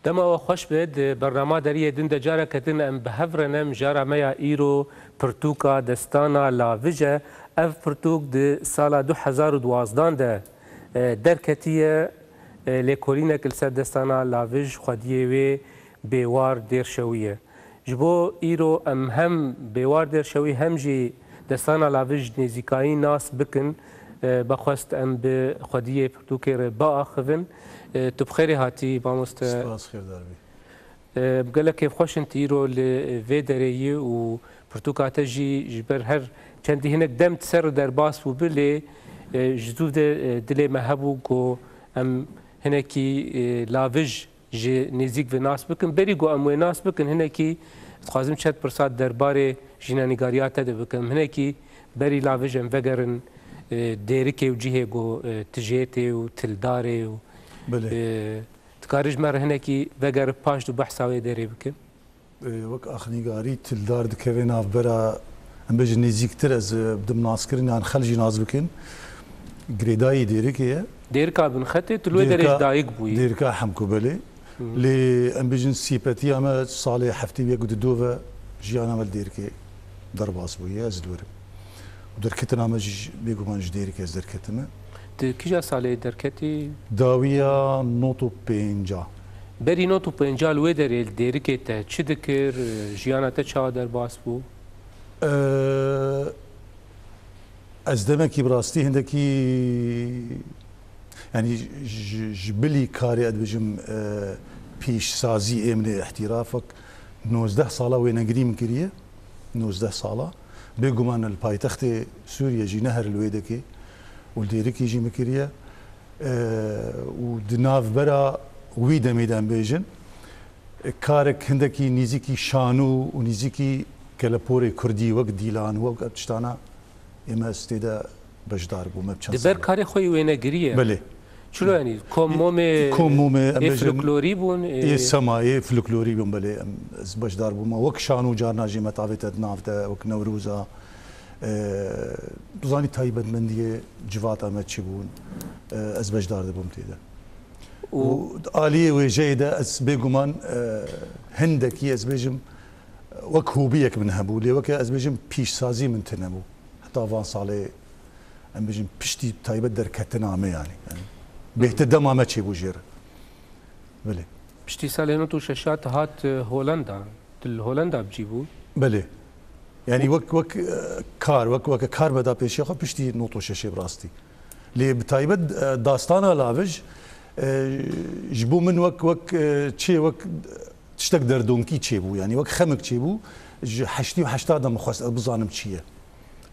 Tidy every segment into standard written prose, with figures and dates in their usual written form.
دما وخوش بد برنامه دریه دن دجاره کتن ام بهفرنم جارا میا ایرو پرتوکا دستانا لاویجه اف پرتوک د سال 2012 ده درکتیه لیکولینه کل سر دستانا لاویج خودیه و بیوار دیر شویه جبو ایرو ام هم بیوار دیر شوی هم جی دستانا لاویج نزیکایی ناس بکن بخواست ام به خودیه پرتوکه را با آخوین تو بخيري هاتي باموست سپاس خير داربي بقول لك كيف خوش انت يرو لفيدري و برتوكاتا جي جبر هر كان هناك دم تسر درباس وبلي جدود دلي مهبو كو ام هناكي لافج جي نزيك في ناس بكن بري جو ام ناس بكن هناكي تخازم شت برسات درباري جينا نيغارياتا بكن هناكي بري لافج ام فغرن ديريكي وجيه جو تجيتي وتلداري بله تكارج مر هناكي بقر باش دو بحثاوي داري بكن وك اخنيغاري تلدار دكوين افبرا ام بج نزيكتر از بدم ناسكرين عن خلجي ناز بكن غريداي ديريكيه ديركا بن خطي تلو درج دايق بوي ديركا حمكو بلي لي ام بج سيباتي اما صالح حفتي بيا قد دوفا جيانا مال ديركي درباس بويا از دور ودركتنا ما بيقو مانج ديركي از دركتما كيجا سالي دركتي داويا نوتو بينجا بري نوتو بينجا الويدر الديركي تا تشدكر جيانا تا تشادر باسبو ازدمكي براستي هندكي يعني جبلي كاري ادبجم بيش سازي من احترافك 19 صاله وين قريم كريه 19 صاله بيقومان البايتخت سوريا جي نهر الويدكي والديرك يجي مكريا ودناف برا ويدا ميدان بيجن كارك هندكي نيزيكي شانو ونيزيكي كالابوري كردي وقت ديلان وقت تشتانا اما استيدا بجدار بو ما بتشان دبر كاري خوي وين قريه بله شنو يعني كومومي فلكلوري بون اي سما اي فلكلوري بون بله بجدار بو ما وك شانو جارنا جي متافت نافتا وك نوروزا بزاني تايبت منديه جوات اما تشبون از بجدار دبوم تيدا واليه وجيده از بيغمان هندكي از بيجم وكهوبيك من هبو لي وك از بيجم بيش سازي من تنمو حتى فان صالي ام بيجم بشتي تايبت دركتنا يعني بيهتدم ما تشبو جير بلي بشتي سالينو تو شاشات هات هولندا هولندا بجيبو بلي يعني وك كار بدا بيشي خو بشتي نوطو شاشي براستي لي بتايبد داستانا لافج جبو من وك تشي وك تشتك دردونكي تشيبو يعني وك خمك تشيبو حشتي وحشتا دم خاص بزانم تشيه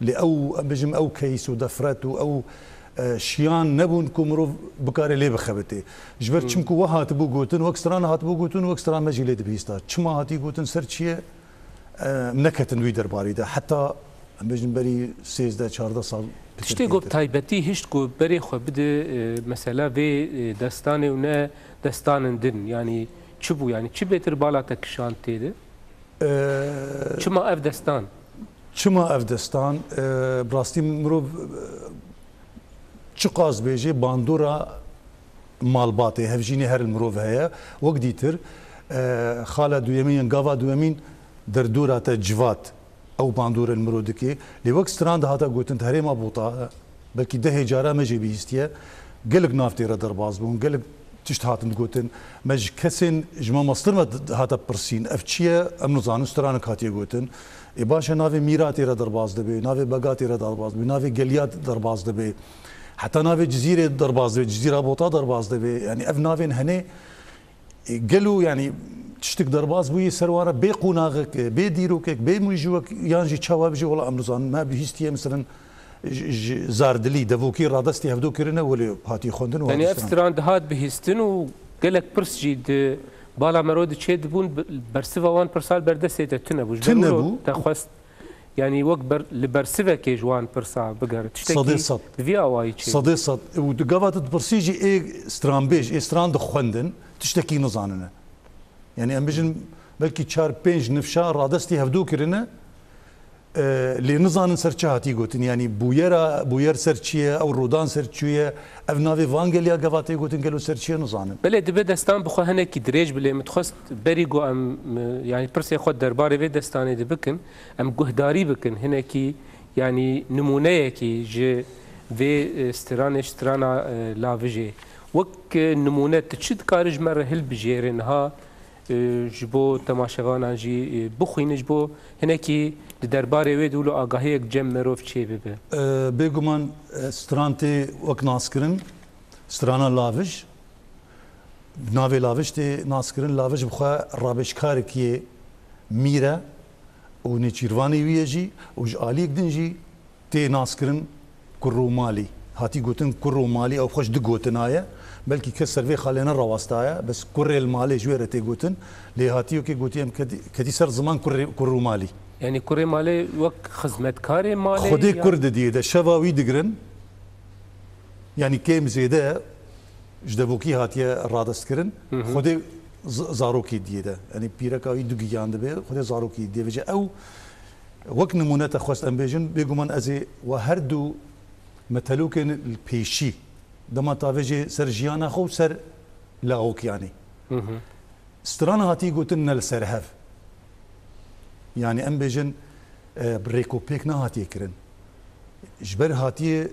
لي او بجم او كيس ودفرت او شيان نبون كومرو بكاري لي بخبتي جبر تشمكو وهات بو غوتن وكستران هات بو غوتن وكستران ماجي لي دبيستا تشما هاتي غوتن سرتشيه منكتن وي درباري ده حتى بجن بري 13 صار تشتي قب تايبتي هشت قب بري خو بده مثلا في دستاني ونا دستان دن يعني تشبو يعني تشبيتر بالاتك شان تيده تشما اف دستان تشما اف دستان براستي مرو تشقاز بيجي باندورا مالباتي هفجيني هر المروف هيا وقديتر خاله دويمين قافا دويمين دردورة جوات او باندور المرودكي لوقت ستراند هذا قلت انت هريما بوطا بلكي ده جارا مجي بيستيا قلق نافتي ردر بازبون قلق تشتهات قلت مج كسن جما مصدر ما هذا برسين افتشيا ام نزان ستران كاتي قلت باشا نافي ميراتي ردر باز دبي نافي بقاتي ردر باز دبي نافي قليات درباز دبي حتى نافي جزيره درباز دبي جزيره بوطا درباز دبي يعني اف نافين هني قالوا يعني تشتك درباز بوي سروانه بي قوناغك بي ديروكك بي مويجوك يانجي تشاوا بجي ولا امرزان ما بهيستي مثلا زاردلي دافوكي رادستي هفدو كرنا ولا هاتي خوندن يعني افتراند هات بهيستن وقالك برس جيد بالا مرود تشيد بون برسفا وان برسال بردسه تنبو تخوست يعني وقت لبرسفا كي جوان برسا بقر تشتكي صديق في اواي صديق ودقافات برسيجي اي سترامبيج اي ستراند خوندن تشتكي نزاننا يعني ام بجن بلكي تشار بينج نفشا رادستي هفدو كرنا لێ نزانن سەر چه هاتی گوتن ینی بویەر سەر چییە ئەو ڕۆدان سەر چویە ئەف ناوێ ڤانگەلیا گەڤاتەی گوتن گەلو سەر چیە نزانن بلێ دەبێت دەستان بخۆ هەنێکی درێژ بلێ متخواست بەری گۆ ئەم ینی پرسێ خۆ دەربارەی وێ دەستانێ بکن ئەم گوهداری بکن هەنێکی ینی نمونەیەکی ژێ vê stranê strana lavijê wek nimûne tu çi dikare ji me re hilbijêre niha ji bo temaşevanan jî bixwîne ji bo hinekî di derbarê wê dûlo agahiyek cem merov çê bibe bêguman stran tê wek naskirin strana lavij navê lavij tê naskirin lavij bixwe rabêjkarekî mîr e û nêçîrvanê wî ye jî û ji aliyek din jî tê naskirin kurru malî hatî gotin kurru malî ew xweş digotinaya belkî kes ser vê xalê ne rawastaya bes kurrê li malê ji wê re tê gotin lê hatîyekê gotiye em ketî ser ziman kurru malî yani kurrê malê wek xizmetkarê malê xwedê kur didiye de şeva wî digirin yani kêm zêde ji devokî hatiye radestkirin xwedê zarokî diye de yani pîreka wî du giyan dibe xwedê zarokî diye vêce ew wek nimûne te xwest em bêjin bêguman ez ê we her du metelûkên pêşî dema tavê jê ser jiyana xwe û ser laokiyanê strana hatî gotin ne li ser hev yani em bêjin rêkopêk nehatiye kirin ji ber hatiye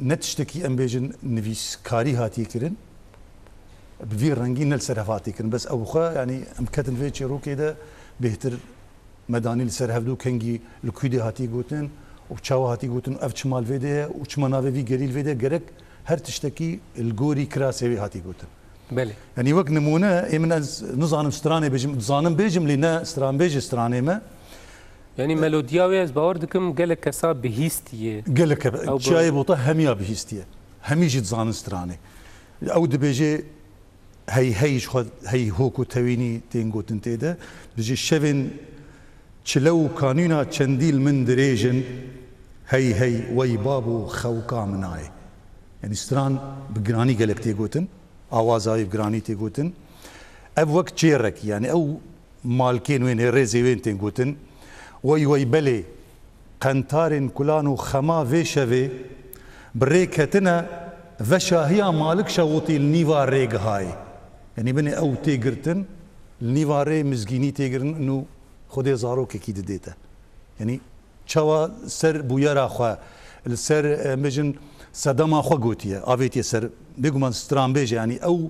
ne tiştekî em bêjin nivîskarî hatiye kirin bi vî rengî ne li ser hev hatiye kirin bes ew xwe yani em ketin vê çêrokê de bêhtir medanî li ser hevdû kengî li kûdê hatiye gotin û çawa hatiye gotin ev çi mal vê de ye û çima navê vî gerîl vê de gerek her tiştekî li gorî kirasê wê hatiye gotin belê yani wek nimûne ê min ez nizanim stranê bêjim dizanim bêjim lê ne stranbêjê stranê me yani melodiya wê ez bawer dikim gelek kesa bihîstiye gelek çiyayê bota hemiya bihîstiye hemî jî dizanin stranê ew dibêje hey hey ji xwe hey hok û tewînî tên gotin tê de dijî şevên çile û kanûna çendîl min dirêjin hey hey wey bab û xewka min ayê yani stran bi giranî gelek tê gotin awaza wê bi giranî tê gotin ev wek çêrek yani ew malkên wên ê rêzê wên tên gotin wey wey belê qentarên kulan û xema vê şevê bi rê ketine veşahiya malik şewotî li nîva rêgihayê yani binê ew tê girtin li nîva rê mizgînî tê girin û xwedê zarokekî didê te yani çawa ser bûyera xwe li ser em bêjin sedema xwe gotiye avêtiye ser bêguman stranbêj yani ew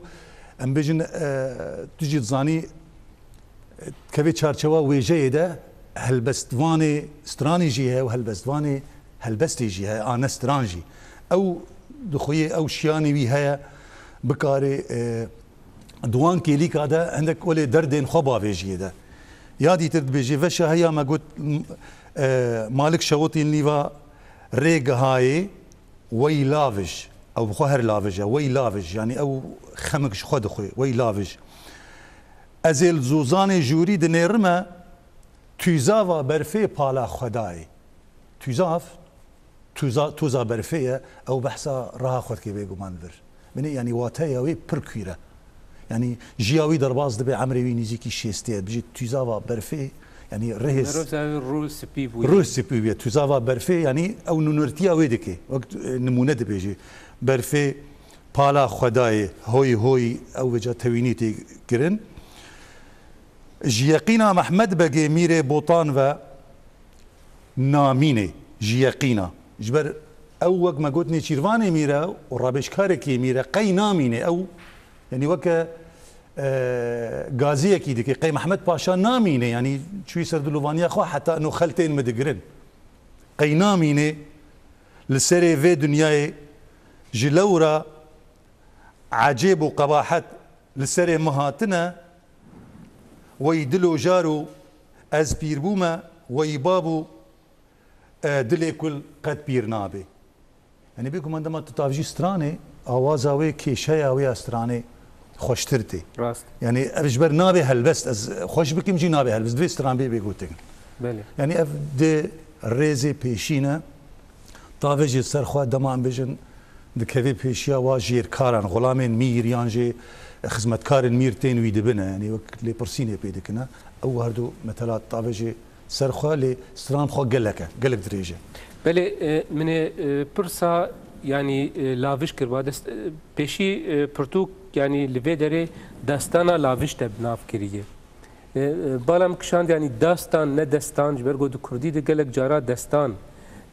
em bêjin tu jî dizanî kevê çarçewa wêjeyê de helbestvanê stranê jî heye û helbestvanê helbestê jî heye ane stran jî ew dixuyê ew şiyanê wî heye bikarê diwan kêlîka de hindek olê derdên xwe bavêjiyê de ya dîtir dibêjê veşa heya me got malik şewotîn nîva rêgihayê wey lavij ew bi xwe her lavij e wey lavij yani ew xemik ji xwe dixwe wey lavij ez ê li zûzanê jûrî dinêrime tûzava berfê pala xwedayê tûzav tûza berfê ye ew behsa reha xwedkê bêguman vir binê yani wateya wê pir kûr e yani jiya wî derbas dibe emrê wî nîzîkî şêstê ye bijî tûzava berfê yani rêz rû spî ye tûzava berfê yani ew nûnirtiya wê dike wek nimûne dibêjê berfê pala xwedayê hoy hoy ew veca tewînî tê kirin ji yeqîna Mehmed Begê mîrê botan ve namînê ji yeqîna ji ber ew wek me got nêçîrvanê mîre û rabêjkarekî mîre qey namîne ew yani weke gaziyekî dike qey Mehmed Paşa namîne yani çûyî ser dilovaniya xwe heta eno xeltên me digirin qey namîne li serê vê dunyayê ji lewra ecêb û qebahet li serê me hatine wey dil û jar û ez pîr bûme wey bab û dilê kul qet pîr nabe yani bêguman dema tu tav jî stranê awaza wê kêşeya wê ya stranê xweştir tê yani ev ji ber nabe helbest ez xweş bikim jî nabe helbest divê stranbê bê gotin yani ev dê rêzê pêşîne tavê jê ser xwe dema em bêjin dikevê pêşiya wa jêrkaran xulamên mîr yan jê xizmetkarên mîr tên wî dibine yani wek lêpirsînê pê dikine ew herdû mesela tavê jê سرخوا لي ستران خو قلك دريجه بله من پرسا يعني لاوش کروا دست پیشی پرتوک يعني لفيدري داستانا لاوش تبناف كريه بالام كشاند يعني داستان نه داستان جبرگو دو كردي دي قلق جارا داستان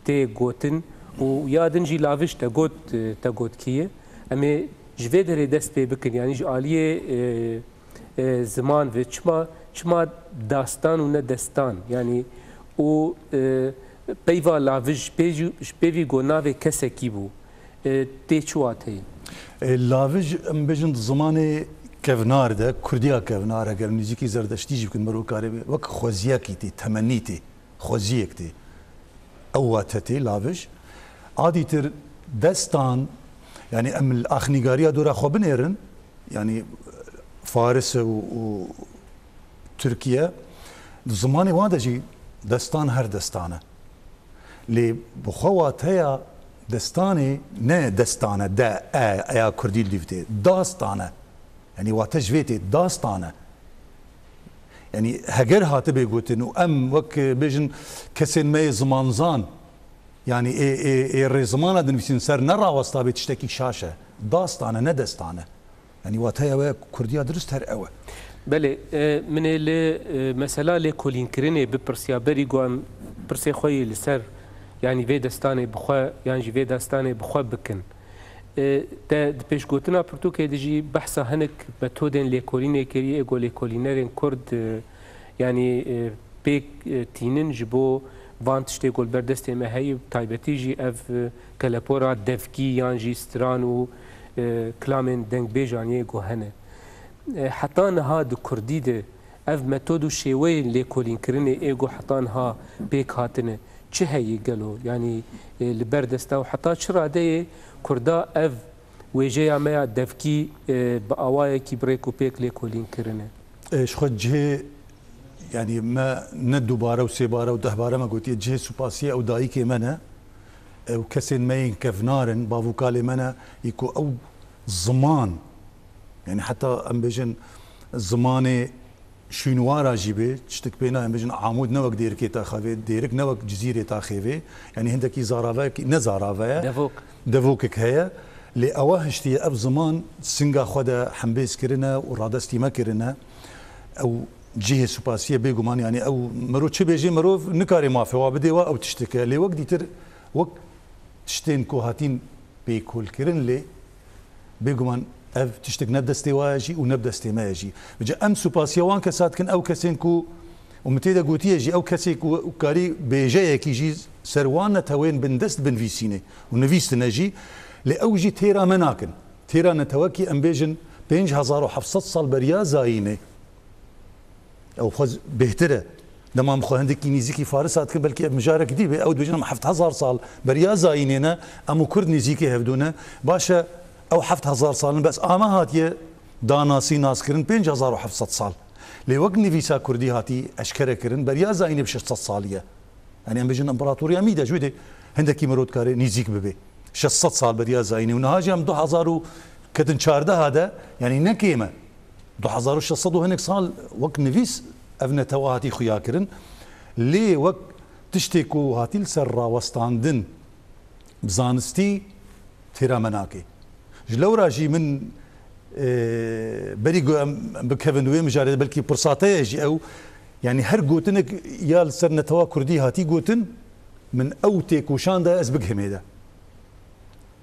تي گوتن و يادن جي لاوش تگوت كيه امي جفيدري دست بي بكن يعني جاليه زمان و چما داستان و نه داستان يعني و پیوا لاوش پیوی گوناوی کسی کی بو تی چواتی لاوش ام بجند زمان کفنار ده کردیا کفنار اگر موزیکی زردشتی جی بکن مرو کاری وک خوزیا کی تی تمنی تی خوزیک تی اواتتی لاوش عادی تر دستان يعني ام الاخنيغاريا دورا خو بنيرن يعني فارس و تركيا زماني وادجي دستان هر دستانه لي بخوات هيا دستاني نه دستانه دا ايا كردي ليفتي داستانه يعني واتجفيتي داستانه يعني هجر هاتبي قوتن وام وك بيجن كسن مي زمانزان يعني اي الرزمانه دنفسين سر نرا وسطا تشتكي شاشه داستانه نه دستانه يعني وات هيا كرديا درست هر اوه بله من مثلا لكولين كريني ببرسيا بريغوام برسي خوي لسر يعني في دستاني بخوا يعني في دستاني بخوا بكن تا پیش گوتنا پرتوکه دیجی بحثا هنک متودن لکولینه کری اگو لکولینرین کرد يعني بيك تينن جبو وانتشتي قول بردستي ما هي تايبتي جي اف كالابورا دفكي يانجي سترانو كلامن دنگ بيجانيه جو هنه حتى نها دو كردي ده اف متودو شيوي لكولين كريني ايجو حتى نها بيك هاتنه چه هي قالوا يعني البردستا وحتى شرا ده كردا اف ويجي ما دفكي باواي كي بريكو بيك لكولين كرينه ايش خد جهه يعني ما ندو باره وسي باره وده باره ما قلت جهه سوباسيه او دايكي منا وكسن مين كفنارن بافوكالي منا يكو او زمان يعني حتى ام بيجن زماني شنوارا جيبه تشتك بينا ام بيجن عمود نوك ديركي تاخذي ديرك نوك جزيره تاخذي يعني هندكي زارافا نزارافا دفوكك هي لاواهشتي اب زمان سنغا خدا حمبيس كرنا ورادستي ما كرنا او جهه سوباسيه بيغمان يعني او مرو تشي بيجي مرو نكاري ما في وابدي او تشتكى لي وقت ديتر وقت تشتين كوهاتين بيكول كرن لي بيغمان اف تشتك نبدستي واجي ونبدستي ما يجي بجا ام سوباسيه وان كسات كن او كسينكو ومتيدا قوتي يجي او كسيكو كاري بيجي كيجي سروان توين بندست بنفيسيني ونفيست نجي لاوجي تيرا مناكن تيرا نتوكي ام بيجن 5700 صال بريا زاينه او خذ بهتره لما مخو هندك نيزيكي فارس هاتكن بلكي مجارك ديبه او دوجنا 7000 صال بريا زاينينا امو كرد نيزيكي هفدونا باشا او 7000 صال بس اما هاتيه داناسي ناس كرن 5700 صال لي وقت نيفيسا كردي هاتي اشكره كرن بريا زاينه ب 600 صاليه يعني ام بيجن امبراطوريه ميدا جودي هندك مرود كاري نيزيك ببي 600 صال بريا زاينه ونهاجي ام 2000 كدن شارده هذا يعني نكيمه 2600 هناك صال وقت نفيس افنا تواتي خياكرن لي وقت تشتكو هاتي السرا وستاندن بزانستي تيرا مناكي جلو راجي من بريغو بكيفن وي مجارد بلكي برصاتي يجي او يعني هر قوتنك يا السر توا كردي هاتي قوتن من اوتيك وشاندا ازبق هميدا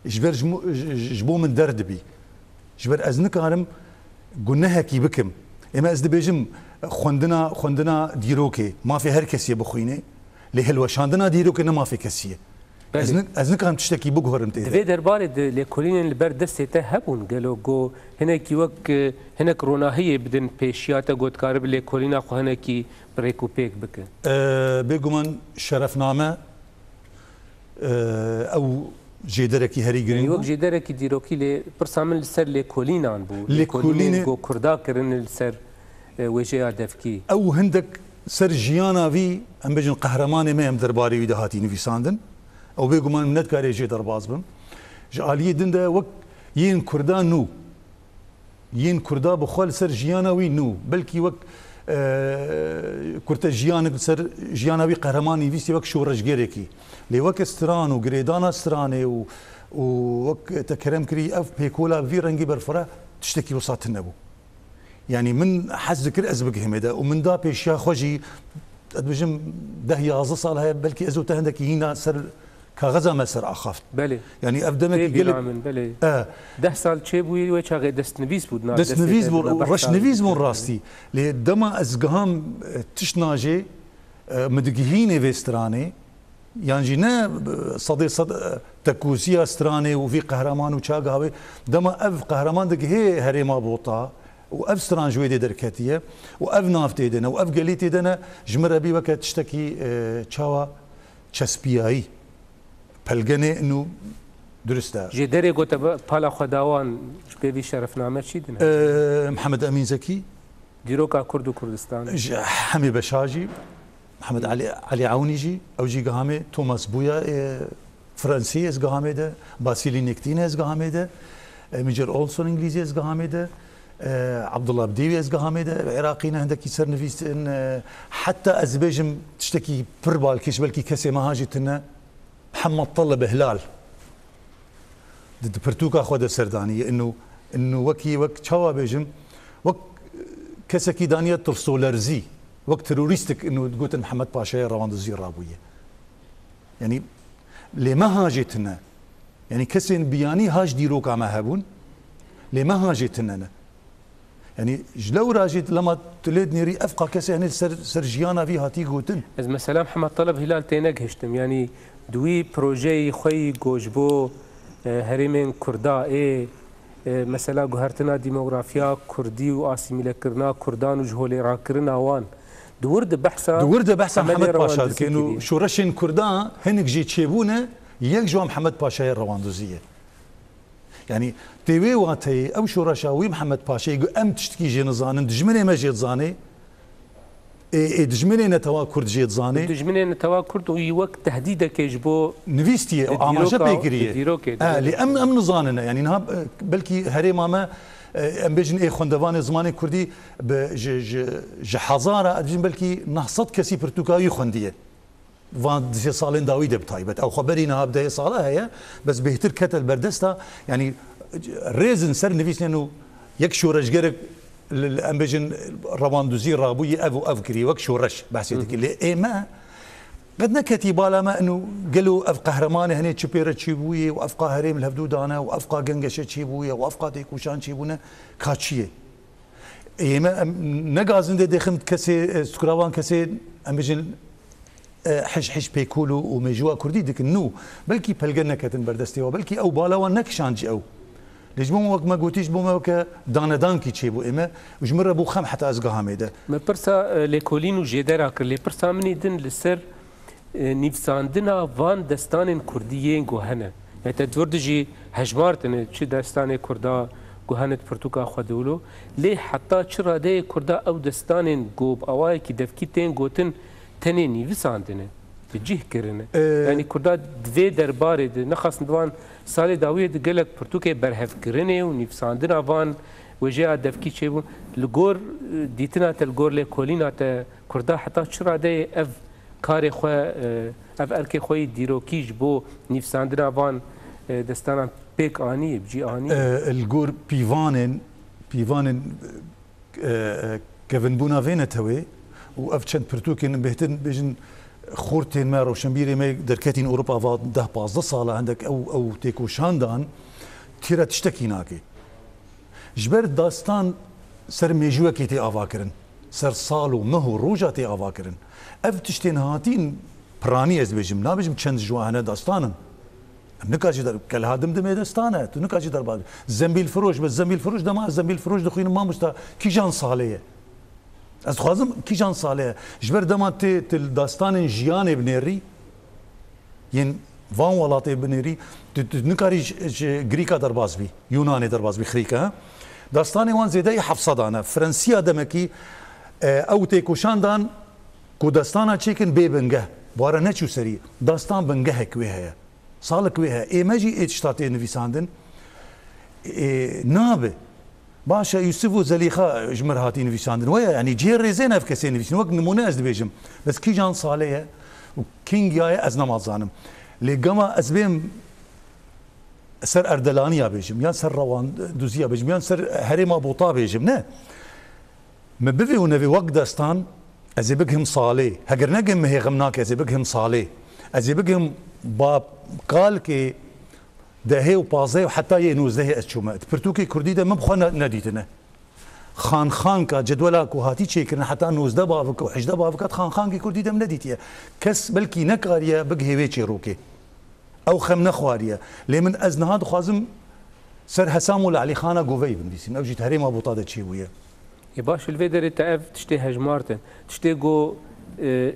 جبر جبو من دردبي جبر ازنك عالم قلناها كي بكم اما ازد بيجم خوندنا ديروكي ما في هر كسيه بخوينه لهلوا شاندنا ديروكي ما في كسيه ازنك هم تشتكي بقهر متى في دربارد لكولين البردسته هبون قالوا جو هناك وك هناك روناهيه بدن بيشياتا قد كارب لكولين اخو هناك بريكو بيك بك بيجمان شرفنامه او جيدركي هري جرين وقت جيدركي ديروكي لي برسامن السر لكولين عن بو لكولين جو كردا كرن السر وجه دفكي او هندك سر جيانا في ام بجن قهرمان ما ام درباري ويدا هاتي نفيساندن او بيقومان منت كاري جي درباز بم جاليه دنده وقت ين كردا نو ين كردا بخول سر جيانا وي نو بلكي وقت کورتە ژیانێک سەر ژیانەوی قەهرەمانی ویستی وەک شۆڕەژگەرێکی لێ وەک ستران و گرێدانە سترانێ و وەک تەکەرەم کردی ئەف پێکۆلا وی ڕەنگی بەرفرە تشتێکی وساتن نەبوو. يعني من حەز دکرد ئەس بگەهێمێدا و مندا پێشیا خۆشی دەبژم 10-11 ساڵ هەیە بەلکی ئەزوتە هەندێکی هینا سەر کاغذا ما سر أخافت. بله. يعني أبدمك قلب. بله. 10 سال چه بوی و چه دست نویس بود. دست نویس بود. رش نویس بود راستی. لدما از جهام تشناجي مدقهين وستراني يعني نه صد تكوسيا ستراني وفي قهرمان وشاقاوي دما أف قهرمان دق هي هريما بوطا وأف ستران جويدي دركاتية وأف نافتي دنا وأف قليتي دنا جمرة بي وقت تشتكي شاوا چسبیایی پلگنه انو درسته جدری گوته پالا خداوان به شرفنامه چی دنه محمد امین زکی دیروکا کرد و کردستان حمی بشاجی محمد علی عونیجی او جی گهامه توماس بویا فرانسی از گهامه ده باسیلی نکتین از گهامه ده میجر اولسون انگلیزی از گهامه ده عبد الله بديوي از قهامده عراقينا عندك يسر نفيس ان حتى ازبيجم تشتكي بربال كيش بلكي كسي ما هاجتنا محمد طلب هلال ضد برتوكا خود سردانيه انه وك تشوا بيجم وك كسكي دانيه ترسولرزي وك تروريستك انه تقول محمد باشا رواندزي الرابويه يعني لما هاجتنا يعني كسين بياني هاج ديروكا ما هبون لما هاجتنا يعني جلو راجد لما تلد نيري افقى كسي يعني سرجيانا في هاتي غوتن از مثلا محمد طلب هلال تينك هشتم يعني دوي بروجي خوي جوجبو هرمين كردا مثلا جوهرتنا ديموغرافيا كردي واسيميلا كرنا كردان وجهولي راكرنا وان دورد بحثا محمد باشا كانوا شورشين كردان هنك جي تشيبونه يكجو محمد باشا الرواندوزيه يعني تيوي واتي او شو رشاوي محمد باشا يقول ام تشتكي جي نزانن دجمني ما جيت زاني دجمني نتوا كرد جيت زاني دجمني نتوا كرد وقت تهديدك يجبو نفيستي او عماشه بيكريه ام نزاننا يعني نهاب بلكي هري ماما ام بيجن اي خوندوان زماني كردي حزاره ادجن بلكي نهصد كسي برتقالي خونديه وان دي سالين داويد بتايبت او خبرينا هبدا صاله هي بس بهتر كتل بردستا يعني ريزن سر نفيس انه يكشو رجرك الامبيجن رواندوزي رابوي افو افكري وكشو رش بحسيتك اللي اي ما قد نكتي بالا ما انه قالوا اف قهرمانه هني تشبيره تشيبويه وافقا هريم الهبدودانه وافقا قنقشه تشيبويه وافقا ديكوشان تشيبونه كاتشيه اي ما نقازن دي خمت كسي سكراوان كسي امبيجن حش بيكولو ومجوا كردي ديك النو بلكي بلغنا كتن بردستي وبلكي او بالاوا نكشانجي او لجمو وقت ما قلتيش بو ما دان كي تشيبو اما وجمره بو خم حتى ازقا هاميده ما برسا ليكولين وجيدرا كلي برسا مني دن لسر نيفساندنا فان دستان كرديين غوهنا يعني تدوردجي هجمارتن شي دستان كردا غوهنت برتوكا خدولو لي حتى چرا دي كردا او دستان غوب اواي كي دفكيتين غوتن تنين نيفساندنه بجيه كرنه يعني كردا دوي درباري نخص ندوان سالي داويد قالك برتوكي برهف كرنه ونيفساندنا فان وجاء دفكي تشيبون الجور ديتنا تلجور لكولينا تا كردا حتى شرا دي اف كاري خو اف الكي خوي ديروكيج بو نيفساندنا فان دستانا بيك اني بجي اني الجور بيفانن كيفن بونافينا توي وافشن برتوكين بهتن بيجن خورتين ما روشنبيري ما دركاتين اوروبا فات 10-15 صاله عندك او تيكو شاندان تيرا تشتكي ناكي جبر داستان سر ميجوا كي تي افاكرن سر صالو مهو روجا تي افاكرن اف تشتين هاتين براني از بيجم نا بيجم چند جوا هنا داستانن نكاجي در كل هادم دم داستانه تو نكاجي در بعد زنبيل فروش بس زنبيل فروش دما زنبيل فروش دخين ما مستا كي جان صاليه از خوازم کی جان صالح جبر دمات داستان جیان بنری ین وان ولات بنری نکاری گریکا درباز بی یونانی درباز بی خریکا داستان وان زیده حفصه دانه فرانسیا دمکی او تیکوشان دان کو داستانا چیکن بی بنگه باره نچو سری داستان بنگه کوی هیا سال کوی هیا ایمجی اتشتاتی نویساندن نابه باشا يوسف وزليخا جمر هاتين فيساندن ويا يعني جير ريزين اف كسين فيسن وقت نمونه از دبيجم بس كي جان صاليه وكينج يا از نماز زانم لي قما ازبيم سر اردلانيا بيجم يان سر روان دوزيا بيجم يان سر هريما بوطا بيجم نه ما بفي ونبي وقت دستان ازي بقهم صالي هقر نقم هي غمناك ازي بقهم صالي ازي بقهم باب قال كي دهي وبازي وحتى ينوز دهي اشومات برتوكي كردي ده مبخنا نديتنا خان کا جدولا کو هاتی چیکرن حتى نوز ده بافك وحج ده بافك خان کی كردي ده نديتيه كس بلكي نكاريا بقهوي چيروكي او خم نخواريه لمن ازنهاد خوازم سر حسام ولا علي خانه قوي بنديسين اوجي تهريم ابو طاده تشيويه باش الفيدر تعرف تشتي هجمارتن تشتي جو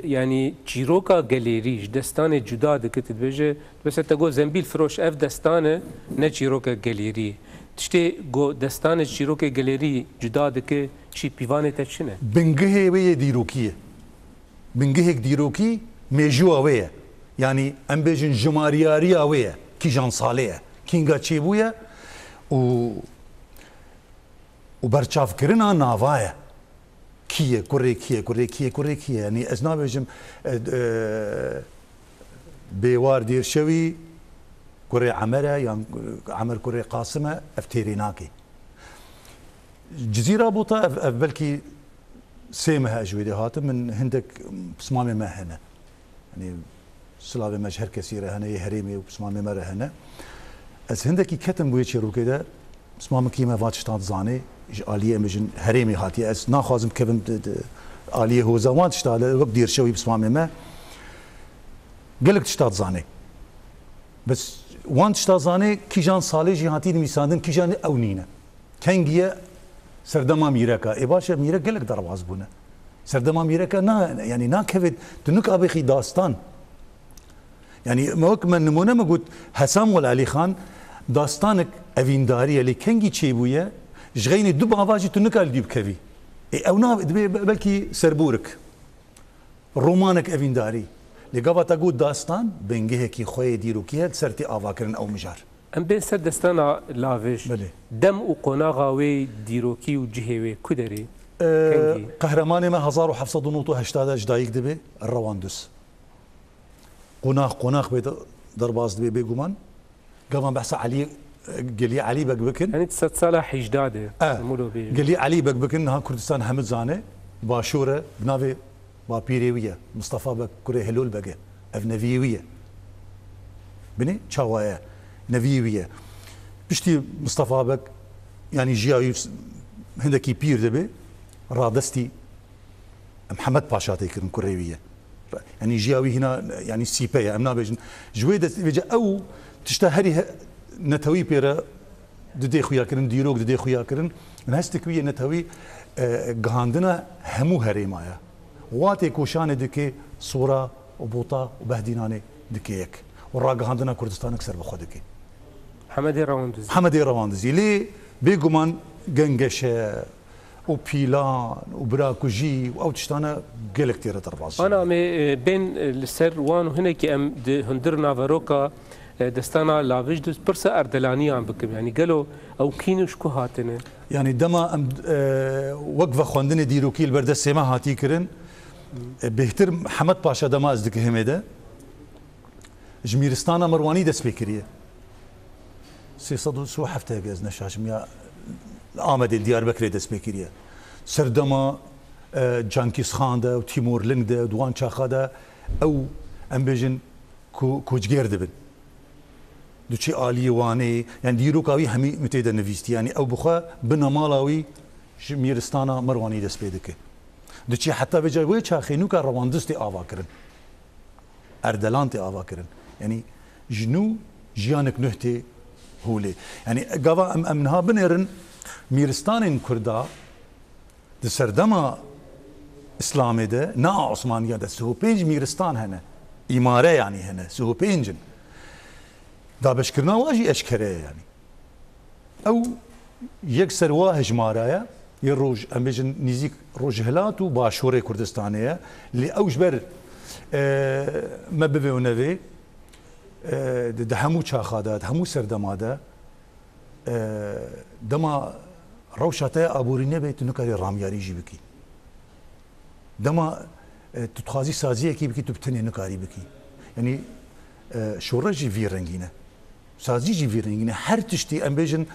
يعني تشيروكا جاليريش دستان جدا دكت بيجي بس تقول زنبيل فروش اف دستانه نه تشيروكا جاليري تشتي جو دستان تشيروكا جاليري جدا دك شي بيفانه تشنه بنجه وي ديروكيه بنجه ديروكي ميجوا وي يعني ام بيجن جمارياريا وي كي جان صاليه كينغا تشيبويا وبرشاف كرنا نافايا كيه كوري يعني ازنا بيجم بيوار دير شوي كوري عمره يعني عمر كوري قاسمه افتيريناكي جزيره بوطه بلكي سيمها جويدي هاتم من هندك بسمامي ما هنا يعني سلافي مجهر كثيره هنا هريمي وبسمامي مره هنا از هندك كتم بويتشرو كده بسمامي كيما فاتشتان زاني آلیه میشن هرمی هاتی از نخوازم کبم آلیه هو زمان تشتغل وقت دير شوي بسمامي ما قالك تشتغل زاني بس وان تشتغل زاني كي جان صالح جهاتي ميساندن كي جان اونينا كانجيا سردما ميركا اي باشا ميرك قالك درواز بونا سردما ميركا نا يعني نا كفد تنك ابيخي داستان يعني موك من نمونه ما قلت حسام والعلي خان داستانك افينداريه اللي كانجي تشيبويا جغيني دب افاجي تنكال ديب كفي او نا بلكي سربورك رومانك افينداري لقابا تقول داستان بنجهكي خوي ديرو كي سرتي افاكرن او مجار ام بين سر دستانا لافيش دم وقناغاوي ديروكي وجهوي كدري قهرماني ما 1780 جدايق دبي الرواندس قناخ بيت درباز دبي بيقومان قابا بحث علي قال لي علي بكبكن يعني 9 ساله حجداده قال لي علي بكبكن ها كردستان حمد زانه باشوره بنافي بابيريويه مصطفى بك كوري هلول بقى افنفيويه بني تشاوايا نفيويه بشتي مصطفى بك يعني جيا هندكي بير دبي رادستي محمد باشا تيكرن كوريويه يعني جياوي هنا يعني سيبيا امنا بيجن جويده بيجا او تشتهري نتوي بيرا ددي خويا كرن ديروك ددي خويا كرن نهستكويه نتوي غاندنا همو هريمايا واتي كوشان دكي صوره وبوطه وبهديناني دكيك ورا غاندنا كردستان اكثر بخدكي حمدي رواندزي لي بيغمان غنغشه وبيلان وبراكوجي او تشتانا قالك تيرا ترباز انا بين السر وان هناك ام هندرنا فاروكا دستانا لاویج دوست پرسه اردلانی هم بکم يعني قالوا او كينوش كو هاتنه يعني دما وقفه خواندن ديروكي البردس ما هاتي كرن بهتر محمد باشا دما ازدك همده جميرستانا مرواني دس بكريه سو حفته جاز نشاشم يا آمد الديار بكري دس بكريه سردما جانكيس خان ده وتيمور لنگ ده دوان شاخا ده او ام بيجن كوجگير دبن دوشي آلي واني يعني ديروكاوي همي متيدا نفيستي يعني او بخا بنا مالاوي ميرستانا مرواني دس بيدك دوشي حتى بجا وي شاخينوكا رواندستي آواكرن اردلانتي آواكرن يعني جنو جيانك نهتي هولي يعني قاوا امنها بنيرن ميرستانين كردا د سردما اسلامي ده نا عثمانيه ده سو بينج ميرستان هنا اماره يعني هنا سو بينجن دا بشكرنا واجي اشكره يعني او يكسر واهج مارايا يروج امجن نيزيك روج هلاتو باشوري كردستانيه اللي اوجبر ما ببي ونبي ده همو شاخادات همو سردما ده دما روشته ابورینه به تنکاری رامیاری جی بکی دما تتخازی سازیه کی بکی تو بتنی نکاری بکی یعنی شورجی وی رنگینه سازی جی وی رنگینه هر تشتی ام بیجن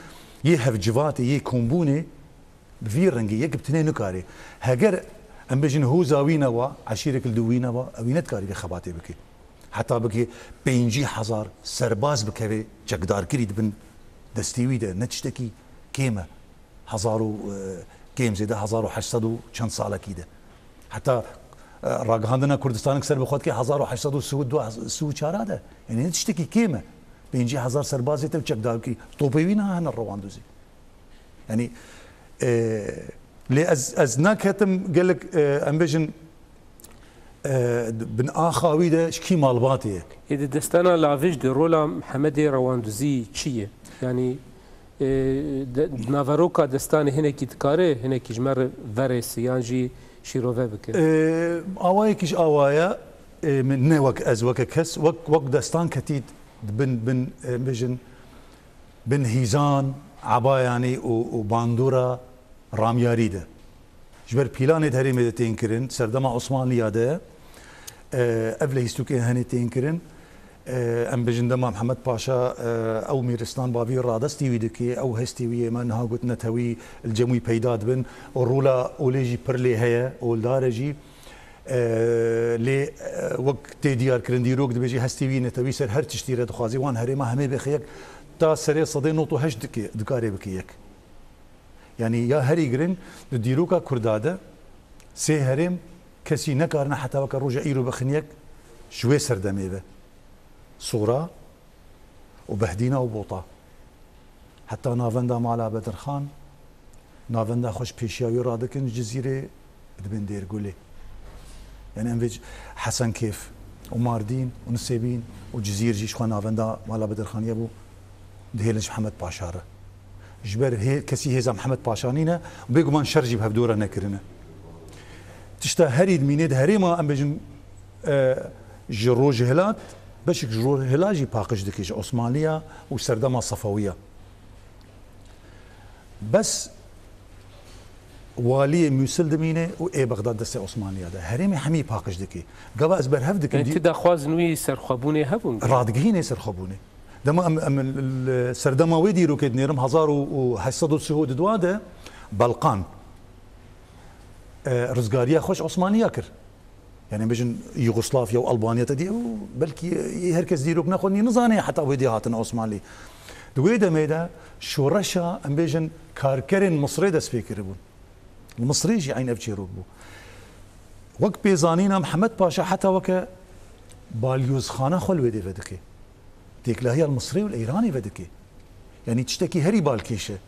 یه هفجوات یه کومبونه وی رنگی یک بتنی نکاری هگر ام بیجن هو زاوینه و عشیرک الدوینه و اوینت کاری به خباته بکی حتی بکی 50,000 سرباز بکوی چکدار کرید بن دستیوی ده نتشتکی کیمه هزارو کیم زیده 1800 و چند ساله کیده حتی راگهاندنا کردستان سر بخواد که 1832 ده یعنی نتشتکی کیمه 50,000 سربازی تو چکدار کی توپیوی نه هن رواندوزی یعنی لی از نکتم قالك ام بیجن بن آخاوی ده شکی مالباتیه إذا دستانا لاویج ده رولا محمد رواندوزی چیه؟ يعني نافروكا دستان هناكي تكاري هناكي جمر فارس يانجي شيروفا بك آوايا كيش آوايا من نوك از وك كس وك دستان كتيد بن بيجن بن هيزان عبايا يعني وباندورا رامياري ده جبر بيلاني دهري مدتين كرن سردما عثمانية ده قبل هيستوكي هني تينكرن ام بجندما محمد باشا او ميرستان بافي رادستي ويدكي او هستي من ها قلت نتوي الجموي بيداد بن ورولا اوليجي برلي هيا اولدارجي لي وقت ديار كرنديروك دبيجي هستي نتوي سر هر تشتيره دخازي وان هريما همي بخيك تا سري صدي نوتو هش دكاري بكيك يعني يا هري جرين ديروكا كرداده سي هرم كسي نكارنا حتى وك روجا ايرو بخنيك شوي سردمي به صورة وبهدينا وبوطا حتى نافندا مالا بدر خان نافندا خوش بيشياوي رادكن جزيرة دبن دير قولي يعني انفيج حسن كيف وماردين ونسيبين وجزير جيش خوان نافندا مالا بدر خان يبو دهيلنش محمد باشارة جبر هي كسي هيزا محمد باشانينا وبيقو من شرجي بهبدورة نكرنا تشتا هريد مينيد هريما ام بيجن جرو جهلات بشك جرو هلاجي باقش دكيش عثمانية وسردما صفوية بس والي موصل دمينه و اي بغداد دست عثمانية ده هريمي حمي باقش دكي قبا ازبر هف دكي انت دا خوازنوي سرخبوني هبون رادقهين سرخبوني دما ام سردما ويدي روكيد نيرم 1800 دواده بلقان رزقارية خوش عثمانية كر يعني بيجن يوغوسلافيا والبانيا تدي بلكي هركز ديروك ناخذني نزاني حتى ودي هاتن عثماني دويدا ميدا شورشا ام بيجن كاركرين مصري دس فيكر بون المصري جي عين ابجي روكبو وقت بيزانينا محمد باشا حتى وك باليوز خانه خل ودي فدكي ديك لا هي المصري والايراني فدكي يعني تشتكي هري بالكيشه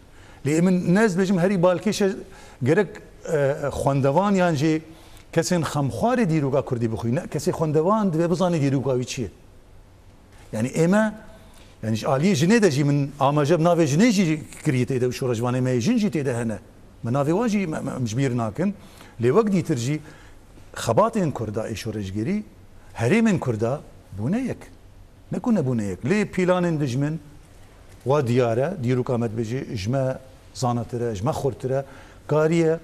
لمن ناس بيجم هري بالكيشه جرك خواندوان یانجی کسی خمخوار دیروگا کردی بخوی نه کسی خواندوان دوی بزانی دیروگا وی چیه یعنی اما یعنی عالی جنه دجی من آماجب ناوی جنه جی کریت ایده و شورجوانه ما جن جی تیده هنه من ناوی واجی مجبیر ناکن لی وقت دیتر جی خباتین کردا ای شورجگیری هریمن کردا بونه یک نکنه بونه یک لی پیلان دجمن و دیاره دیروگا مد بجی اجماع زانتره اجماع خورتره قاريه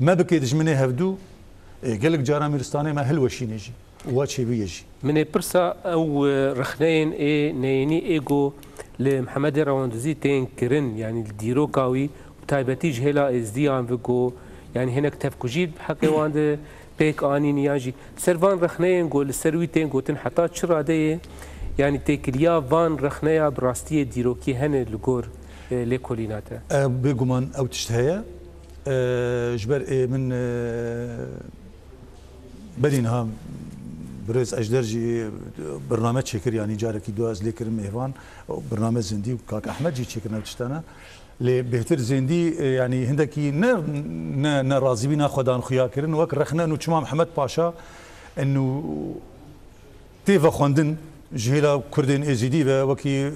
ما بكيدش مني هفدو قالك جارا ميرستاني ما هلوشي نجي واتشي بيجي من برسا او رخنين اي نيني ايجو لمحمد رواندوزي تين كرن يعني الديروكاوي وتايبتي جهلا ازديان بيجو يعني هناك تفكوجيد بحكي واند بيك اني نياجي سيرفان رخنين قول السروي تين قوتن حتى شراديه يعني تيكليا فان رخنيا براستيه ديروكي هن لغور لكوليناتا بيجومان او تشتهيا جبر من بدينها برز اجدرجي برنامج شكر يعني جاركي دواز ليكر مهوان برنامج زندي وكاك احمد جي شكرنا وتشتانا لي بهتر زندي يعني هندكي ن راضي بينا خدان خيا كرن وك رخنا انه تشمام محمد باشا انه تيفا خوندن جهلا كردين ازيدي وكي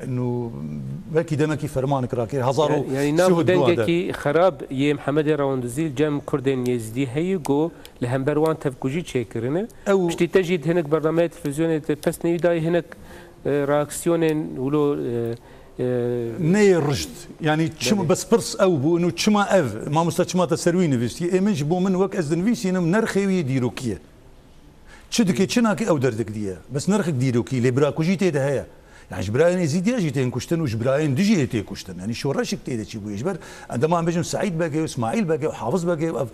انه بلكي دمكي فرمان كراكي هزارو يعني نام دنگكي خراب يه محمد رواندوزي جم كردين يزدي هيجو لهمبروان تفكوجي تشيكرنا بشتي تجد هناك برنامج تلفزيوني بس نيداي هناك راكسيونين ولو نه رشد يعني تشما بس برس او بو انه تشما اف ما مستشما تسروي نفسي ايمنج بو من وك از نفسي نم نرخي ديروكيه تشدك تشناكي او دردك ديه بس نرخك ديروكي لبراكوجي تيدا هيا يعني جبراين يزيد جيتين كشتن وجبراين دجي تي كشتن يعني شو رشك تيدا شي بو يجبر عندما عم بيجون سعيد باقي واسماعيل باقي وحافظ باقي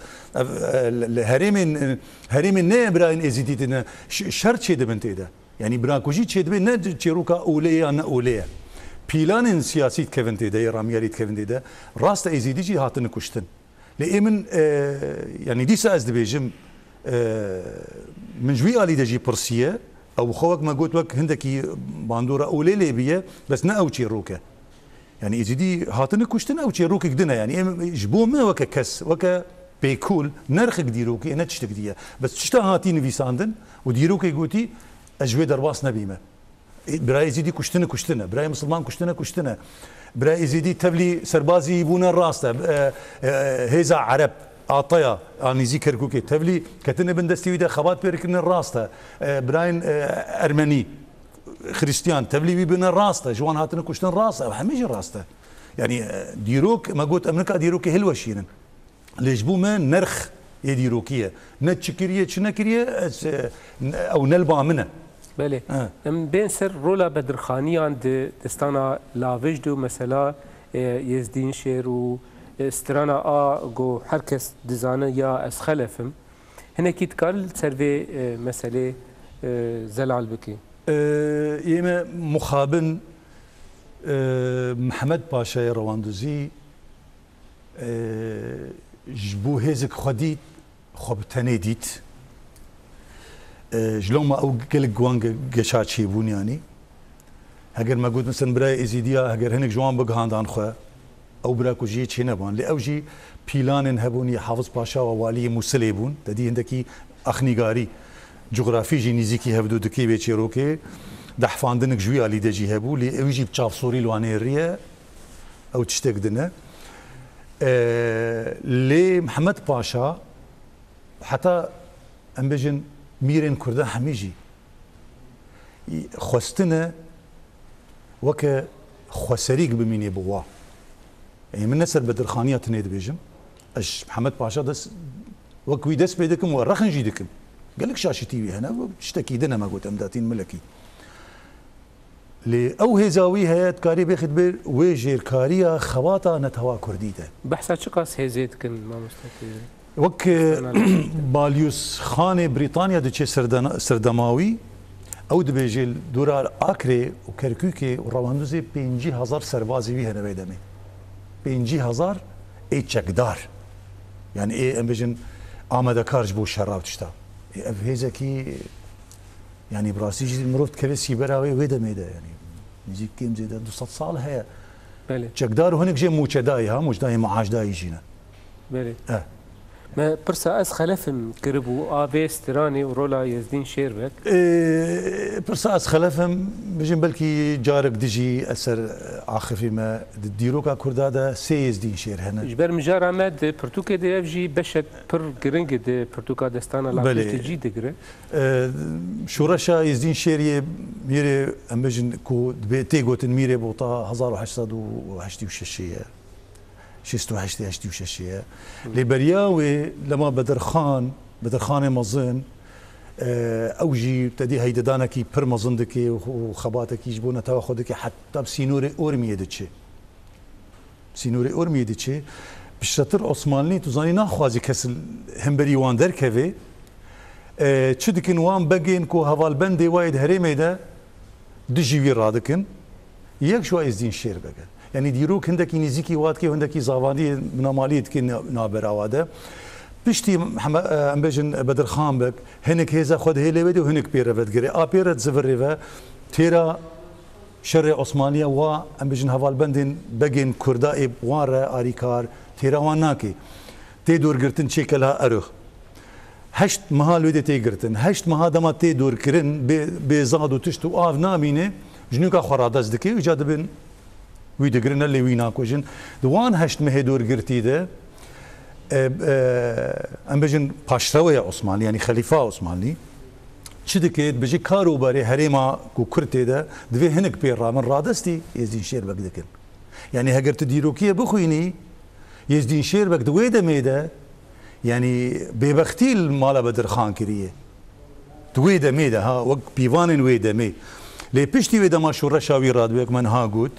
هريم نه براين يزيدين شرط شي دبن تيدا يعني براكوجي تشي دبن نه تشيروكا اوليه انا اوليه بيلان سياسي كيفن تيدا راميالي كيفن تيدا راست يزيدي هاتن كشتن لأمن يعني دي ساز دبيجم من جوي آلي دجي برسية أو خوك ما قلت لك هندكي باندورة أولي ليبية بس نا أو روكا يعني يزيدي هاتن كشتن أو روكا كدنا يعني جبو ما وكا كس وكا بيكول نرخك ديروكي أنا تشتك ديا بس تشتا هاتين في ساندن وديروكي قوتي أجوي درباس نبيمة براي يزيدي كشتنا براي مسلمان كشتنا براي يزيدي تبلي سربازي يبونا الراسته هيزا عرب عطيا اني ذكر كوكي تبلي كتن بندستي ودا خبات بيركن الراسته براين ارمني خريستيان تبلي بيبنا الراسته جوان هاتنا كشتن راسته حميج الراسته يعني ديروك ما قلت امريكا ديروكي هلوشيرن ليش بو من نرخ يديروكيه نتشكريه شنكريه او نلبا منه بله بين سر رولا بدرخاني عند دستانا لاوجدو مثلا يزدين شير و استرانا جو حركس دزانه يا اس خلفم هنا كي تقال سيرفي مساله زلال بكي يما مخابن محمد باشا رواندوزي جبو هيزك خديت خب تنيديت جلوما او قلق جوان قشات بون يعني هاجر ما قلت مثلا براي ازيديا هاجر هنك جوان بقهاندان خو او براكو جي تشينا بون لاوجي بيلان هبوني حافظ باشا ووالي مسليبون تدي عندك اخنيغاري جغرافي جي نيزيكي هبدو دكي بيتشيروكي دحفاندنك جوي علي دجي هبو لي اوجي بتشاف سوري لوانيريه او تشتك دنا لي محمد باشا حتى امبجن ميرن كردان حميجي خوستنا وك خوسريق بميني بوا يعني من نسر بدرخانية تنيد بيجم اش محمد باشا دس وكوي دس بيدكم ورخن جيدكم قال لك شاشة تي في هنا تشتكي دنا ما قلت امداتين ملكي لي او هزاوي هيات كاري بيخد بير ويجير كاريا خواطا نتوا كرديته بحثات شقاس هزيت كن ما مستقيم وك باليوس خانه بريطانيا دچه سردماوي او دبيجل دورا اكري وكركوكي ورواندوزي 5000 سربازي وي هنا بيدمي 5000 اي چکدار يعني اي امبجن آماده کارج بو شراب تشتا اف هيزكي يعني براسي المروت كبسي براوي ويدمي ده يعني نزيك كيم زيدا 200 سال هي بله چکدار هناك جي موچداي ها موچداي معاش داي جينا بله ما برسا از خلفم كربو آبي استراني ورولا يزدين شيربك برسا از خلفم بجن بلكي جارك دجي أسر عاخفي ما ديروكا كردادا سي يزدين شير هنا جبر مجار عمد برتوكا دي افجي بشت پر گرنگ دي برتوكا دستانا لابد تجي دقره شورشا يزدين شير ميري ام بجن كو دبيتي قوتن ميري بوطا 1886 686 لبرياوي لما بدرخان مظن اوجي تدي هيدا دانكي بر مظندكي وخباتكي جبونا تاخذكي حتى بسينوري اورميه دتشي سينوري اورميه دتشي بشتر عثماني توزاني ناخوازي كسل همبري وان دركفي تشدكن وان بقين كو هفال بندي وايد هريميدا دجي وي رادكن يك شو ازدين شير بقى يعني ديروك هندكي نزيكي واتكي وهندكي زافاني مناماليت كي نابراواده بشتي محمد امبجن بدرخان بك هنك هيزا خد هيلي ودي وهنك بيرفت غري ابيرت زفريفا تيرا شر عثمانيه و امبجن هفال بندين بگين كردائي واره اريكار تيرا واناكي تي دور گرتن شكلها ارخ هشت محل ودي تي گرتن هشت مها دما تي دور كرن بزاد وتشتو اف نامينه جنوكا خرادز دكي اجاد بن ويدا قرنا اللي وينا كوجن دوان هشت مهدور قرتي ده ام بجن باشراوي عثماني يعني خليفه عثماني چی دکید بجی کاروباری هریما کو کرته ده دوی هنگ پی رامن رادستی یزدین شیر بک دکن یعنی هگر تو دیروکیه بخوینی یزدین شیر بک دوی دمیده یعنی ببختی المالا بدر خان کریه دوی دمیده ها وق پیوانن وی دمی لی پشتی وی دما شورا شاوی رادویک من ها گوت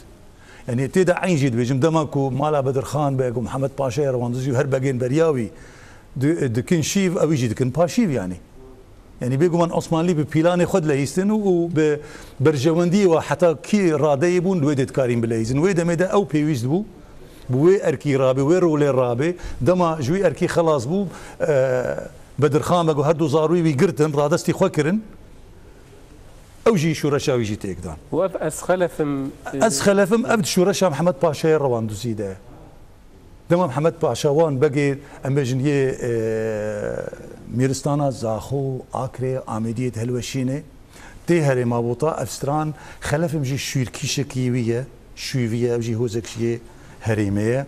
يعني تيدا عين جد بيجم دماكو مالا بدر خان بيكو محمد باشا رواندزي هر باقين برياوي دكن شيف او يجي دكن باشيف يعني بيقو من عثمانلي ببيلاني خد لهيستن وبرجواندي وحتى كي راديبون دويدت كارين بلايزن ويدا ميدا او بيويز بو بوي اركي رابي وي رولي رابي دما جوي اركي خلاص بو بدر خان بيقو هردو زاروي ويقرتن رادستي خوكرن او جي شورشا ويجي تيكدان واف اسخلفم ابد شورشا محمد باشا رواندزي ده دما محمد باشا وان بقي امبجنيه ميرستانا زاخو اكري عميديه هلوشينه تي هري مابوطا افستران خلفم جي شوركيشه كيويه شويفيه جي هوزكشيه هريميه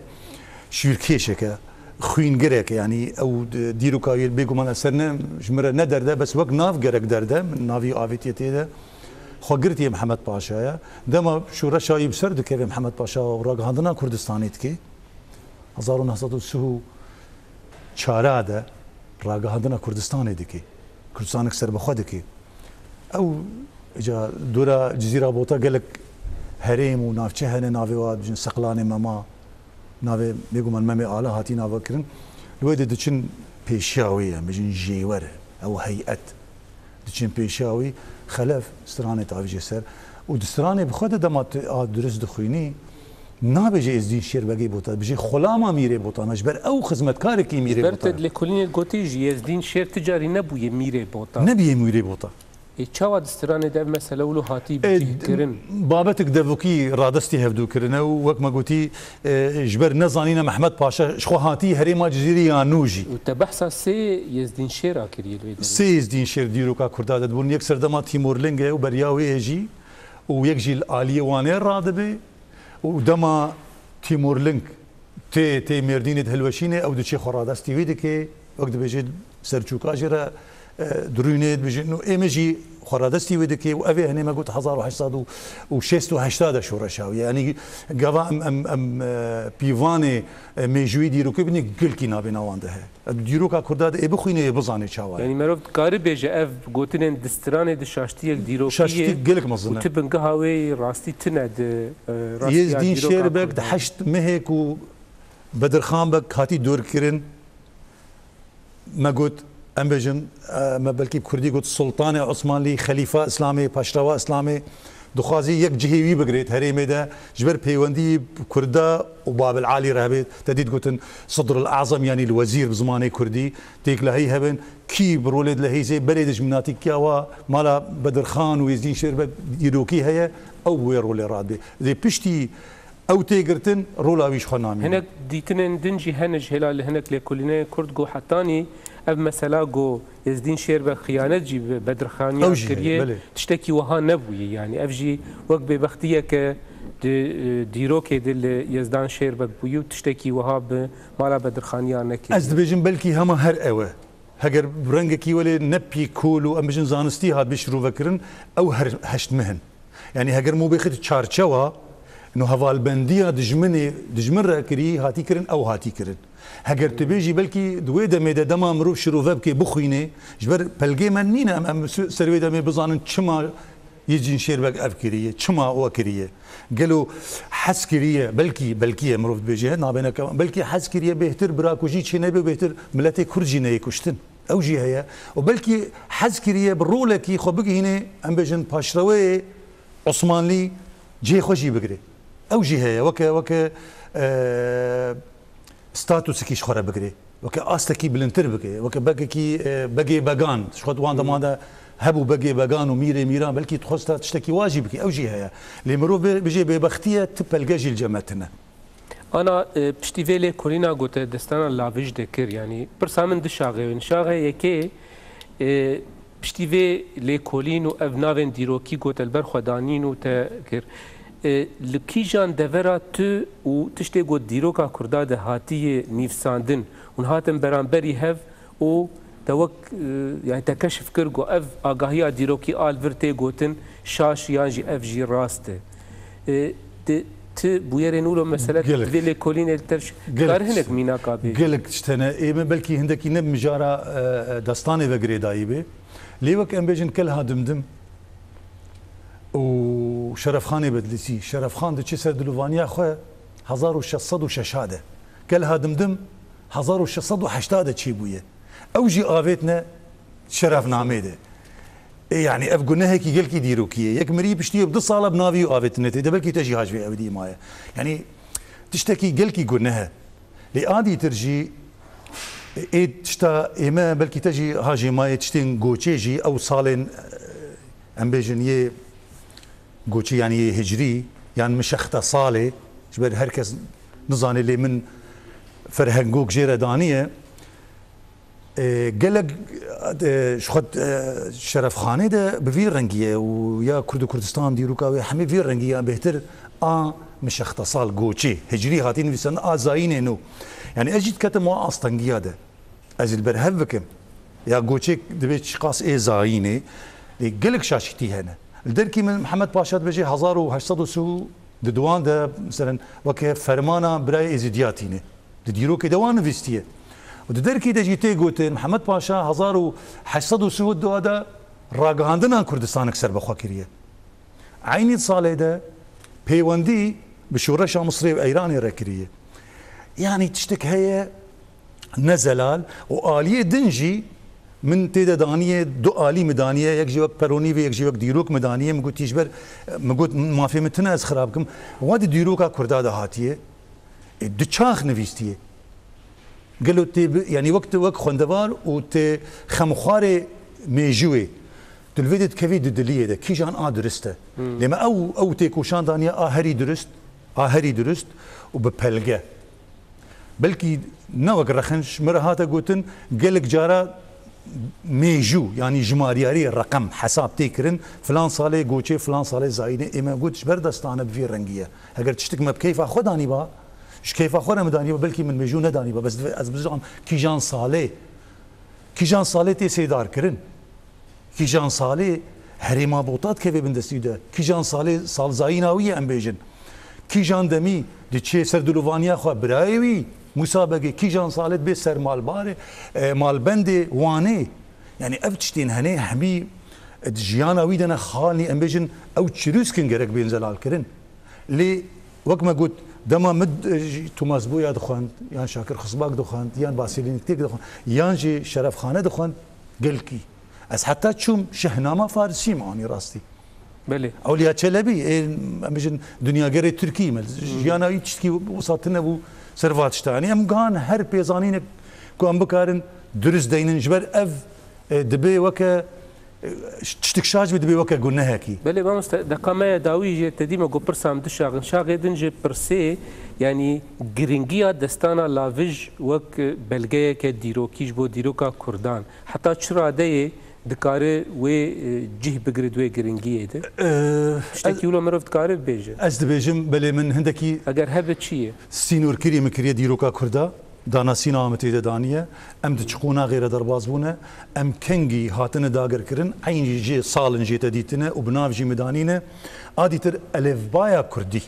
شوركيشكه خوين جرك يعني او ديروكا بيقو من سرنا جمره ندر ده بس وقت ناف جرك درده من نافي افيتيتي ده خقرتي محمد باشا دما شورشا يبسرد كيف محمد باشا وراق عندنا كردستانيت كي 1930 چاره ده راگه هندنا کردستان دیکی کردستان اکثر بخواد دیکی او اجا دورا جزیره بوتا گلک هریم و نافچه هنه ناوی واد بجن سقلان مما ناوی میگو من ممی آله هاتی ناوی کرن لویده دچن پیشاویه بجن جیور او هیئت دچن پیشاوی خلف استرانه تاوی جسر و دسترانه بخواد دمات درست دخوینی نابجي ازدين شير بقي بوتا بجي خلاما ميري بوتا مجبر او خدمتكار كي ميري بوتا برتد لكلين الجوتيجي ازدين شير تجاري نبوي ميري بوتا نبي ميري بوتا تشاوا دسترانه ده مثلا ولو هاتي بجي كرن بابتك دفوكي رادستي هفدو كرن وك ما قلتي جبر نزانينا محمد باشا شخو هاتي هريما جزيري يانوجي وتبحث سي يزدين شير اكري سي يزدين شير ديروكا كرداد بون يكسر دما تيمور لينغ وبرياوي يجي ويجي الاليه وانير رادبي ودما تيمور لينك تي مردينة هلوشينه او دشي خرادستي ويدكي وقت بيجي سرچوكا جرا درونيت بيجي انه ايمجي خرادستي ويدكي وافي هني ما قلت 1880 شورشاوي يعني قوا ام بيفاني ميجوي ديرو كبني قلكي نابنا وانده ديروكا كرداد اي بخوينه بزاني چاوا يعني مرف قاري بيجي اف قوتين دسترانه دشاشتي ديروكي شاشتي قلك مزنه وتبن قهاوي راستي تند راستي يزدين شيربك دحشت مهك و بدر خان بك هاتي دور كرن ما قلت ام بجن ما بلكي بكردي قلت سلطان عثماني خليفه اسلامي باشروا اسلامي دخوازي يك جهوي بقريت هريمه ده جبر بيوندي كردا وباب العالي رهبت تديد قلت صدر الاعظم يعني الوزير بزماني كردي تيك لهي هبن كي برولد لهي زي بلدش مناتي كيوا مالا بدر خان ويزدين شربك يروكي هي او ويرولي راد دي بشتي او تيغرتن رولا ويش خنامي هناك ديتن دنجي هنج هلال هناك لكلنا كرد جو حتاني اب مثلا جو يزدين شير خيانات جي بدر خان كريه تشتكي وها نبوي يعني افجي وقت ببختيه ك ديروكي دل يزدان شير بويو تشتكي وها مالا بدر خان يانك از بيجن بلكي هما هر اوه هجر برنجكي ولا نبي كولو ام بيجن زانستي هاد بيشرو فكرن او هر هشت مهن يعني هجر مو بيخد تشارچوا انه هفالبنديه دجمن كري هاتي كرن او هاتي كرن هجر تبيجي بلكي دويدا ميدا دما مروف شروفه بكي بخوينه جبر بلقي من نينا ام سرويدا مي بزانن چما يجين شيربك افكريه چما او كريه قالوا حسكريه بلكي مروف بيجي نابنا كمان بلكي حسكريه بهتر براكوجي چي نبي بهتر ملتي كرجي نه كشتن او جي هي وبلكي حسكريه برولكي خو بقي هنا ام بيجن باشروي عثمانلي جي خوشي بقري او جي هي وك ستاتوس كيش خرا بقري وك استكي بلنتر بقي وك بقي باغان شخوت واندا مادا هبو بقي باغان وميري ميران بلكي تخصت تشتكي واجبك او جي هي اللي مرو بيجي ببختيه تبلقاجي الجماتنا انا بشتيفيلي كورينا قلت دستانا لافيج دكر يعني برسامن دشاغي نشاغي يكي بشتيفي لي كولين و افنافن ديروكي قلت البر خدانين و تكر لكيجان دفرا تو و تشتي قلت ديروكا كرداد هاتي نيفساندن ون هاتن برانبري هف و توك يعني تكشف كرجو اف اغاهيا ديروكي آل فرتي جوتن شاش يانجي اف جي راسته ت بويرينولو مسألة فيلي كولين الترش كارهنك مينا كابي قالك تشتنا إيه بلكي هندكي نب مجارة داستاني وغري دايبه ليوك ام بيجن كلها دمدم وشرف خاني بدلسي شرف خان دي سر دلوفانيا خو 1606 كلها دمدم 1680 شي بويه اوجي افيتنا شرف ناميده يعني اف قلنا هيك قال كي ديروكيه يك مري بشتي بد صاله بنافي افيتنا دبلكي تجي هاجبي ابدي مايا يعني تشتكي قال كي قلناها لادي ترجي ايه تشتا ايما بلكي تجي هاجي مايا تشتين جوتشيجي او صالين ام بيجن قوتشي يعني هجري يعني مشخته صالة جبر هركز نظاني اللي من فرهنجوك جيرة دانية قالك شخد شرف خاني ده بفير رنجية ويا كردستان ديروكا ويا حمي فير رنجية بهتر مشخته صال قوتشي هجري هاتين في سنة زاين انو يعني اجيت كتم واستنجيا ده ازل برهفكم يا قوتشي دبيت شقاص ايه زاينه قالك شاشتي هنا الدركي من محمد باشا بيجي 1800 ددوان ده مثلا وكه فرمانا براي ازدياتينه ديروكي دوان فيستيه ودركي ده جيتي قلت محمد باشا 1800 دو هذا راغاندنا كردستان اكثر بخواكريه عيني صالح ده بيوندي بشورش مصري وايراني ركريه يعني تشتك هي نزلال واليه دنجي من تيدا دانيه دو آلي مدانيه يك جوك بروني ويك جوك ديروك مدانيه مقول تيجبر مقول ما في متناز خرابكم واد ديروكا كردا هاتيه دچاخ نويستيه قالوا تي يعني وقت خوندوار وت خمخاره ميجوي تلفيدت كفي ددليه ده كي جان درسته لما او تيكوشان دانيه هري درست وببلغه بلكي نوك رخنش مرهاتا قوتن قالك جارا ميجو يعني جمارياري الرقم حساب تيكرن فلان صالي قوتشي فلان صالي زاينه اما قلتش بردستانه بفي رنجيه اگر تشتك ما بكيف اخذاني با ايش كيف اخذ مداني بلكي من ميجو نداني با بس از بزعم كيجان صالي تي سيدار كرن كيجان صالي هريما بوطات كيف بندسيده كيجان صالي صال زايناويه ام بيجن كيجان دمي دي سردلوفانيا خو برايوي مسابقه كيجان صالت بسر مالباري مالبندي واني يعني افتشتين هني حمي جيانا ويدنا خالني امبيجن او تشروسكن جرك بين زلال كرن لي وقت ما قلت دما مد توماس بويا دخان يان شاكر خصباك دخان يان باسيلين تيك دخان يان جي شرف خانه دخان قلكي از حتى تشوم شهنامه فارسي ماني راستي بله اولياء چلبي امبيجن دنيا غير تركي مل جيانا يتشكي وساتنا بو سرفاتشتاني ام كان هر بيزانين كو ام بكارن درس دينن جبر اف دبي وكا تشتكشاج بدبي وكا قلنا هكي بله ما مست دقامه داوي جي تديما جو برسام دشاغن شاغدن جي برسي يعني جرينجيا دستانا لافيج وك بلغيه كديروكيش بو ديروكا كردان حتى تشرا دي دكاره و جه بگرد و گرنگیه ده اشتكيولو مرف دكاره بيجه از دبيجم بله من هندكي اگر هبه چیه سينور كري مكريه ديروكا كردا دانا سينا متيده دانيه ام تشقونا غير درباز بونه ام كنجي هاتن داگر كرن عين جي صالن جي تديتنا وبناف جي مدانينه اديتر الف بايا كردي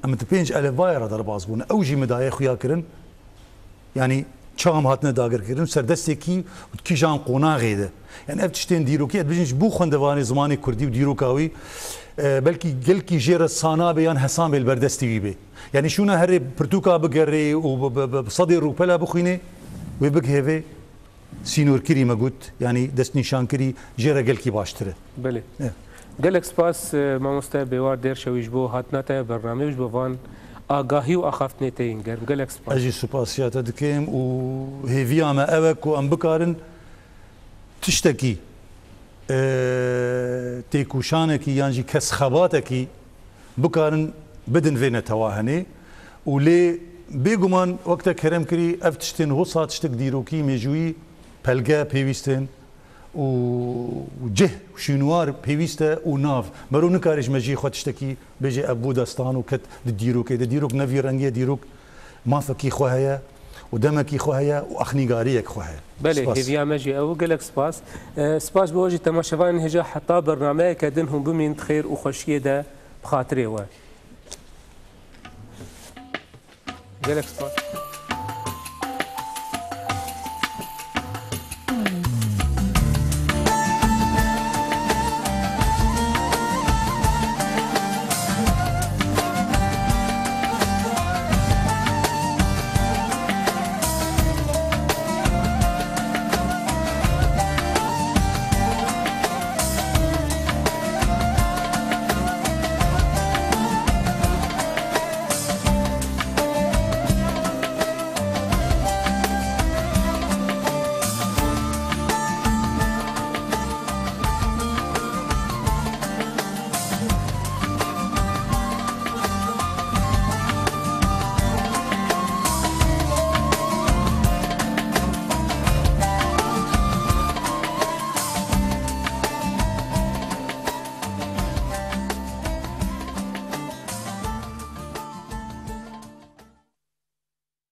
ام تبينج الف بايا درباز بونه او جي مدايه خويا كرن يعني شام هاتنا داگر كرن سردستي كي جان قوناغي ده يعني افتشتين ديروكي بيجنش بو خوندواني زماني كردي وديروكاوي بلكي قلكي جير الصانا بيان حسام البردستي بي يعني شونا هري برتوكا بقري وبصدي روبلا بخيني ويبك هيفي سينور كري ما قلت يعني دست نشان كري جير قلكي باشتره بله قالك سباس ما مستوى بوار دير شويش بو هاتنا تا برنامج بو فان آگاهی و آخافتنی تینگر گلک سپاس اجی سپاسیات دکیم و هیویا ما اوک و ام بکارن تشتکی تیکوشانه کی یعنی کس خباته کی بکارن بدن وینه تواهنی و لی بیگمان وقت کرم کری افتشتن غصات تشتک دیروکی میجوی پلگه پیوستن وجه شنوار بيويستا وناف مرو نكارج مجي خوتشتكي بيجي ابو دستان وكت ديروك نفي رنگيه ديروك ما فكي خوهيا ودمكي خو هيا واخنيغاريك خو هيا. بله هيفيا مجي او قالك سباس سباس بوجه تماشوان هجا حتى برنامج كدنهم بمين خير وخوشيه ده بخاطري و قالك سباس